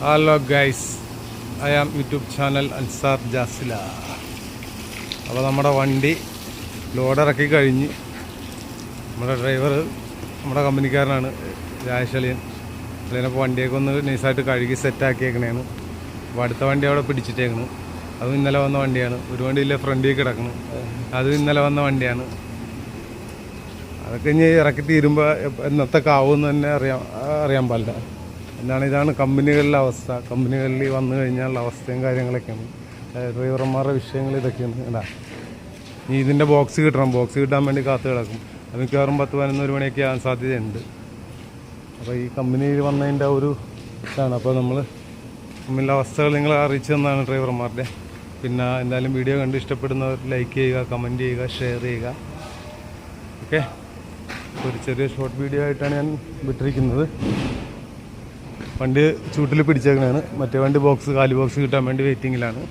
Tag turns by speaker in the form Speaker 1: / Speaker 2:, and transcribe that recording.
Speaker 1: Hello guys, I am YouTube channel Ansar Jasila. അപ്പോൾ നമ്മുടെ വണ്ടി ലോഡിറക്കി കഴിഞ്ഞ് നമ്മുടെ ഡ്രൈവർ നമ്മുടെ കമ്പനിക്കാരനാണ് രാജശലിയൻ. അതിനപ്പോൾ വണ്ടിയൊക്കെ ഒന്ന് നൈസായിട്ട് കഴുകി സെറ്റാക്കിയേക്കണേണ്. അപ്പോൾ അടുത്ത വണ്ടി അവിടെ പിടിച്ചിട്ടേക്കണ്. അതും ഇന്നലെ വന്ന വണ്ടിയാണ്. ഒരു വണ്ടിയിലെ ഫ്രണ്ടിൽ കിടക്കണം, അതും ഇന്നലെ വന്ന വണ്ടിയാണ്. അതൊക്കെ ഇനി ഇറക്കി തീരുമ്പോൾ എന്നത്തൊക്കെ ആവുമെന്ന് തന്നെ അറിയാൻ പാടില്ല. ഇതാണ് കമ്പനികളിലെ അവസ്ഥ. കമ്പനികളിൽ വന്നു കഴിഞ്ഞാലുള്ള അവസ്ഥയും കാര്യങ്ങളൊക്കെയാണ്. ഡ്രൈവർമാരുടെ വിഷയങ്ങൾ ഇതൊക്കെയാണ്. അല്ല, ഇനി ഇതിൻ്റെ ബോക്സ് കിട്ടണം. ബോക്സ് കിട്ടാൻ വേണ്ടി കാത്തു കിടക്കും. അത് മിക്കവാറും 10-11 മണിയൊക്കെ ആകാൻ സാധ്യതയുണ്ട്. അപ്പോൾ ഈ കമ്പനിയിൽ വന്നതിൻ്റെ ഒരു ഇതാണ്. അപ്പോൾ നമ്മൾ കമ്പനിയിലെ അവസ്ഥകൾ നിങ്ങളെ അറിയിച്ചു തന്നാണ് ഡ്രൈവർമാരുടെ. പിന്നെ എന്തായാലും വീഡിയോ കണ്ട് ഇഷ്ടപ്പെടുന്നവർ ലൈക്ക് ചെയ്യുക, കമൻറ്റ് ചെയ്യുക, ഷെയർ ചെയ്യുക. ഓക്കെ, ഒരു ചെറിയ ഷോർട്ട് വീഡിയോ ആയിട്ടാണ് ഞാൻ വിട്ടിരിക്കുന്നത്. വണ്ടി ചൂട്ടിൽ പിടിച്ചേക്കണാണ്. മറ്റേ വണ്ടി കാലി ബോക്സ് കിട്ടാൻ വേണ്ടി വെയിറ്റിങ്ങിലാണ്.